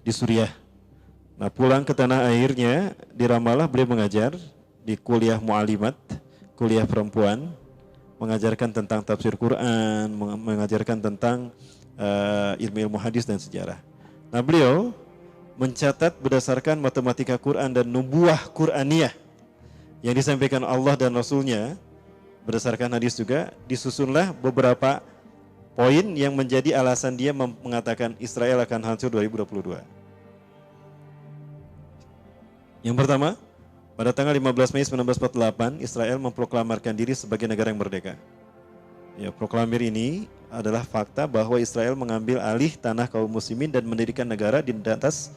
di Suriah. Nah, pulang ke tanah airnya di Ramallah beliau mengajar di kuliah mu'alimat, kuliah perempuan, mengajarkan tentang tafsir Quran, mengajarkan tentang ilmu-ilmu hadis dan sejarah. Nah, beliau mencatat berdasarkan matematika Quran dan nubuah Quraniyah yang disampaikan Allah dan Rasulnya, berdasarkan hadis juga, disusunlah beberapa poin yang menjadi alasan dia mengatakan Israel akan hancur 2022. Yang pertama, pada tanggal 15 Mei 1948, Israel memproklamirkan diri sebagai negara yang merdeka. Ya, proklamir ini adalah fakta bahwa Israel mengambil alih tanah kaum muslimin dan mendirikan negara di atas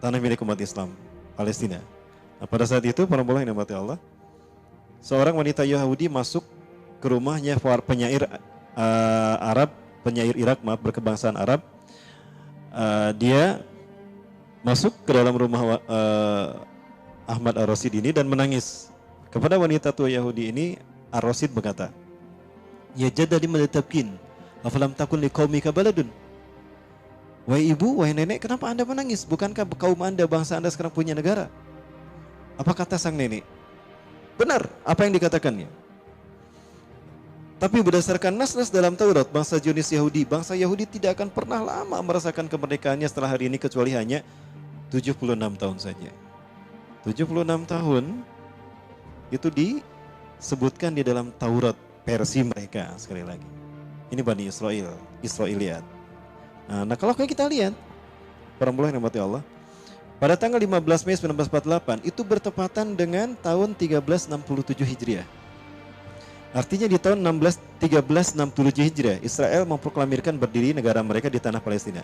tanah milik umat Islam, Palestina. Nah, pada saat itu, para ulama yang dirahmati Allah, seorang wanita Yahudi masuk ke rumahnya penyair Arab, penyair Irak, berkebangsaan Arab. Dia masuk ke dalam rumah Ahmad Ar-Rasyid ini dan menangis. Kepada wanita tua Yahudi ini, Ar-Rasyid berkata, "Ya jadda lima tabkin, afalam takun liqaumika baladun?" Wahai ibu, wahai nenek, kenapa Anda menangis? Bukankah kaum Anda, bangsa Anda sekarang punya negara? Apa kata sang nenek? Benar apa yang dikatakannya. Tapi berdasarkan nas-nas dalam Taurat, bangsa Zionis Yahudi, bangsa Yahudi tidak akan pernah lama merasakan kemerdekaannya setelah hari ini, kecuali hanya 76 tahun saja. 76 tahun itu disebutkan di dalam Taurat versi mereka. Sekali lagi, ini Bani Israel, Israiliyat. Nah, kalau kita lihat, para mulai rahmati Allah, pada tanggal 15 Mei 1948 itu bertepatan dengan tahun 1367 Hijriah. Artinya di tahun 1367 Hijriah, Israel memproklamirkan berdiri negara mereka di tanah Palestina.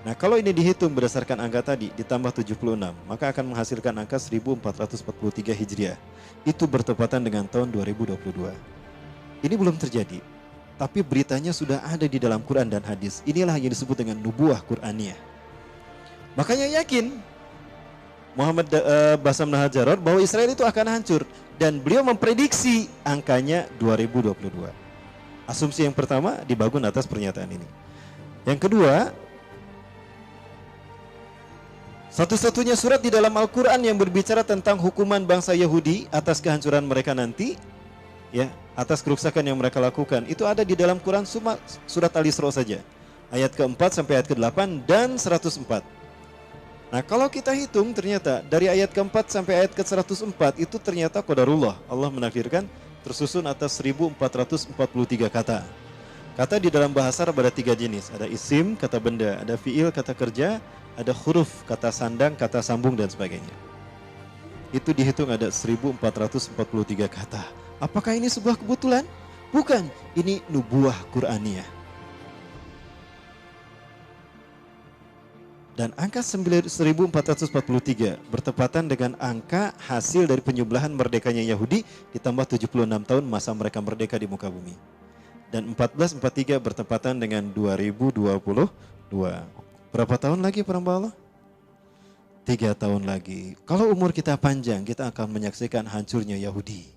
Nah, kalau ini dihitung berdasarkan angka tadi ditambah 76, maka akan menghasilkan angka 1443 Hijriah. Itu bertepatan dengan tahun 2022. Ini belum terjadi, tapi beritanya sudah ada di dalam Quran dan hadis. Inilah yang disebut dengan nubuah Quraniyah. Makanya yakin Muhammad Bassam Nahajaror bahwa Israel itu akan hancur, dan beliau memprediksi angkanya 2022. Asumsi yang pertama dibangun atas pernyataan ini. Yang kedua, satu-satunya surat di dalam Al-Quran yang berbicara tentang hukuman bangsa Yahudi atas kehancuran mereka nanti, ya, atas kerusakan yang mereka lakukan, itu ada di dalam Quran surat Al-Isra saja, ayat ke-4 sampai ayat ke-8 dan 104. Nah, kalau kita hitung ternyata dari ayat ke-4 sampai ayat ke-104 itu ternyata qadarullah, Allah menakdirkan tersusun atas 1443 kata. Kata di dalam bahasa Arab ada 3 jenis, ada isim, kata benda, ada fiil, kata kerja, ada huruf, kata sandang, kata sambung dan sebagainya. Itu dihitung ada 1443 kata. Apakah ini sebuah kebetulan? Bukan, ini nubuah Quraniyah. Dan angka 1443 bertepatan dengan angka hasil dari penyembelahan merdekanya Yahudi ditambah 76 tahun masa mereka merdeka di muka bumi. Dan 1443 bertepatan dengan 2022. Berapa tahun lagi para hamba Allah? 3 tahun lagi. Kalau umur kita panjang, kita akan menyaksikan hancurnya Yahudi.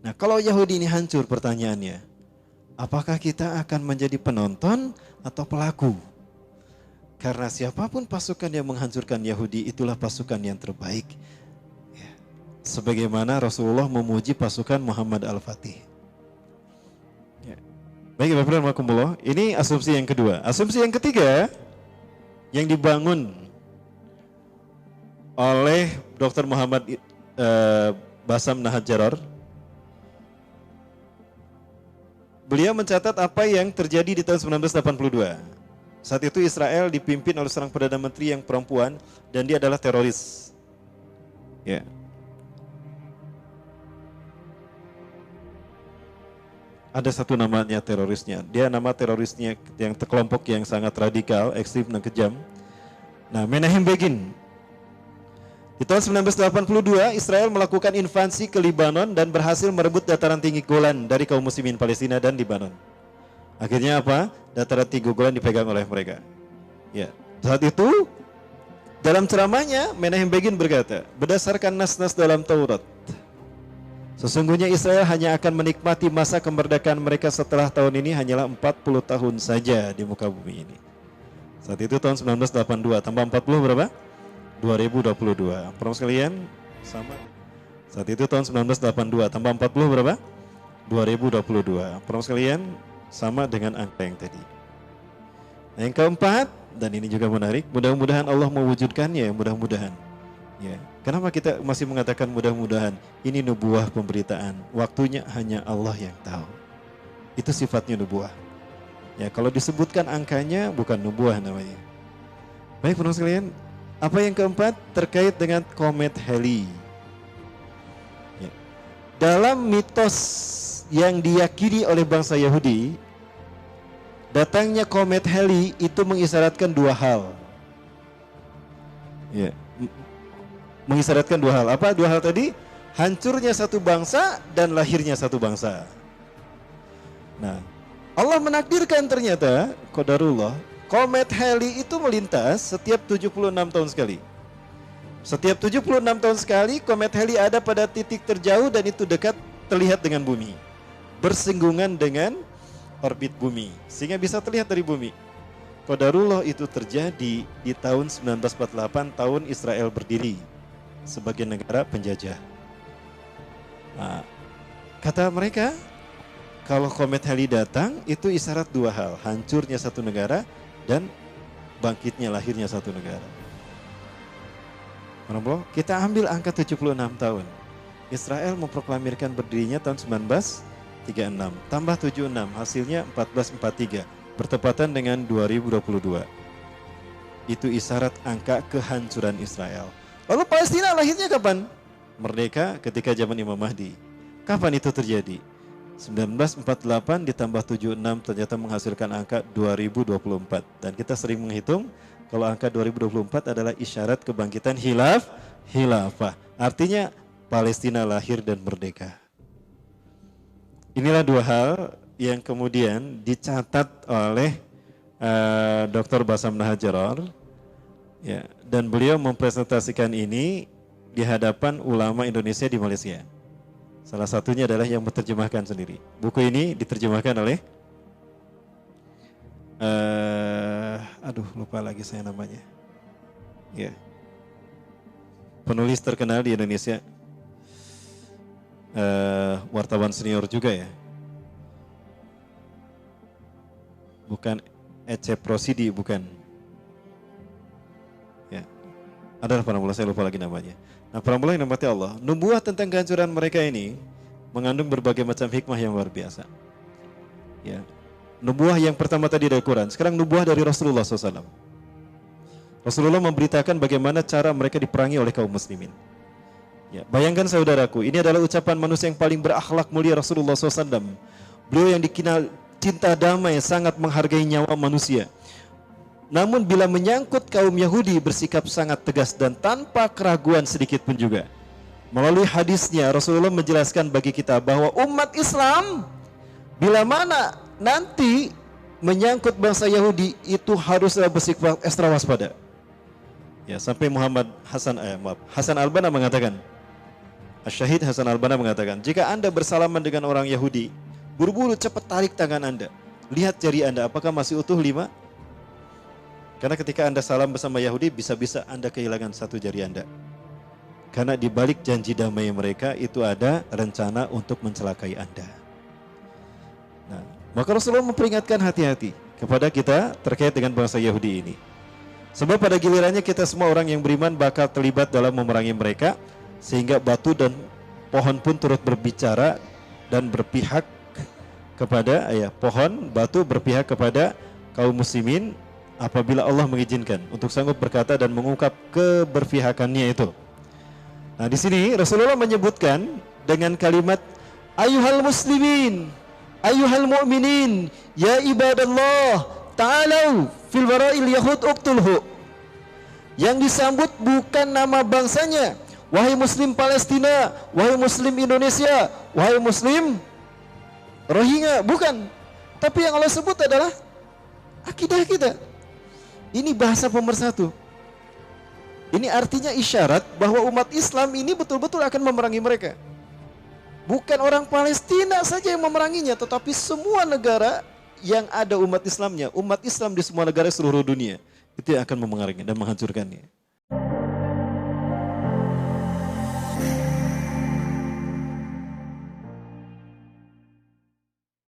Nah, kalau Yahudi ini hancur, pertanyaannya, apakah kita akan menjadi penonton atau pelaku? Karena siapapun pasukan yang menghancurkan Yahudi, itulah pasukan yang terbaik. Ya. Sebagaimana Rasulullah memuji pasukan Muhammad Al-Fatih. Ya. Baik, Bapak dan Makumullah, ini asumsi yang kedua. Asumsi yang ketiga, yang dibangun oleh Dr. Muhammad Bassam Nahajaror, beliau mencatat apa yang terjadi di tahun 1982. Saat itu Israel dipimpin oleh seorang Perdana Menteri yang perempuan dan dia adalah teroris. Ya. Ada satu namanya terorisnya. Dia nama terorisnya yang kelompok yang sangat radikal, ekstrim dan kejam. Nah, Menachem Begin. Di tahun 1982 Israel melakukan invasi ke Libanon dan berhasil merebut dataran tinggi Golan dari kaum muslimin Palestina dan Libanon. Akhirnya apa? Dataran tinggi Golan dipegang oleh mereka. Ya, saat itu dalam ceramahnya Menachem Begin berkata, berdasarkan nas-nas dalam Taurat, sesungguhnya Israel hanya akan menikmati masa kemerdekaan mereka setelah tahun ini hanyalah 40 tahun saja di muka bumi ini. Saat itu tahun 1982, tambah 40 berapa? 2022. Para sekalian, sama. Saat itu tahun 1982, tambah 40 berapa? 2022. Para sekalian, sama dengan angka yang tadi. Nah, yang keempat, dan ini juga menarik, mudah-mudahan Allah mewujudkannya, mudah-mudahan. Ya, kenapa kita masih mengatakan mudah-mudahan? Ini nubuah pemberitaan. Waktunya hanya Allah yang tahu. Itu sifatnya nubuah. Ya, kalau disebutkan angkanya bukan nubuah namanya. Baik, para sekalian, apa yang keempat terkait dengan komet Halley. Ya. Dalam mitos yang diyakini oleh bangsa Yahudi, datangnya komet Halley itu mengisyaratkan dua hal. Ya, mengisyaratkan dua hal. Apa dua hal tadi? Hancurnya satu bangsa dan lahirnya satu bangsa. Nah, Allah menakdirkan ternyata, qadarullah, komet Halley itu melintas setiap 76 tahun sekali. Setiap 76 tahun sekali komet Halley ada pada titik terjauh dan itu dekat terlihat dengan bumi. Bersinggungan dengan orbit bumi sehingga bisa terlihat dari bumi. Qadarullah itu terjadi di tahun 1948, tahun Israel berdiri sebagai negara penjajah. Nah, kata mereka, kalau komet Halley datang itu isyarat dua hal, hancurnya satu negara dan bangkitnya lahirnya satu negara. Kita ambil angka 76 tahun. Israel memproklamirkan berdirinya tahun 1936, tambah 76, hasilnya 1443, bertepatan dengan 2022. Itu isyarat angka kehancuran Israel. Lalu Palestina lahirnya kapan? Merdeka ketika zaman Imam Mahdi. Kapan itu terjadi? 1948 ditambah 76 ternyata menghasilkan angka 2024. Dan kita sering menghitung kalau angka 2024 adalah isyarat kebangkitan khilafah. Artinya Palestina lahir dan merdeka. Inilah dua hal yang kemudian dicatat oleh Dr. Bassam Nahajaror, ya, dan beliau mempresentasikan ini di hadapan ulama Indonesia di Malaysia. Salah satunya adalah yang menerjemahkan sendiri. Buku ini diterjemahkan oleh lupa lagi saya namanya. Ya. Penulis terkenal di Indonesia. Wartawan senior juga ya. Bukan Ece Prosidi, bukan. Ya. Adalah para mulai, saya lupa lagi namanya. Nah, para mulai yang dirahmati Allah, nubuah tentang kehancuran mereka ini mengandung berbagai macam hikmah yang luar biasa. Ya. Nubuah yang pertama tadi dari Quran, sekarang nubuah dari Rasulullah SAW. Rasulullah memberitakan bagaimana cara mereka diperangi oleh kaum muslimin. Ya, bayangkan saudaraku, ini adalah ucapan manusia yang paling berakhlak mulia, Rasulullah SAW. Beliau yang dikenal cinta damai, sangat menghargai nyawa manusia. Namun bila menyangkut kaum Yahudi bersikap sangat tegas dan tanpa keraguan sedikit pun juga. Melalui hadisnya Rasulullah menjelaskan bagi kita bahwa umat Islam bila mana nanti menyangkut bangsa Yahudi itu haruslah bersikap ekstra waspada. Ya, sampai Hasan Al-Banna mengatakan, Syahid Hasan Al-Banna mengatakan, jika Anda bersalaman dengan orang Yahudi, buru-buru cepat tarik tangan Anda. Lihat jari Anda apakah masih utuh 5? Karena ketika Anda salam bersama Yahudi, bisa-bisa Anda kehilangan satu jari Anda. Karena di balik janji damai mereka itu ada rencana untuk mencelakai Anda. Nah, maka Rasulullah memperingatkan hati-hati kepada kita terkait dengan bangsa Yahudi ini. Sebab pada gilirannya kita semua orang yang beriman bakal terlibat dalam memerangi mereka, sehingga batu dan pohon pun turut berbicara dan berpihak kepada pohon, batu berpihak kepada kaum muslimin apabila Allah mengizinkan untuk sanggup berkata dan mengungkap keberpihakannya itu. Nah, di sini Rasulullah menyebutkan dengan kalimat ayyuhal muslimin, ayyuhal mu'minin, ya ibadallah, ta'alau fil wara'il yahud uqtulhu. Yang disambut bukan nama bangsanya, wahai muslim Palestina, wahai muslim Indonesia, wahai muslim Rohingya, bukan. Tapi yang Allah sebut adalah akidah kita. Ini bahasa pemersatu. Ini artinya isyarat bahwa umat Islam ini betul-betul akan memerangi mereka. Bukan orang Palestina saja yang memeranginya, tetapi semua negara yang ada umat Islamnya, umat Islam di semua negara seluruh dunia. Itu yang akan memengaruhinya dan menghancurkannya.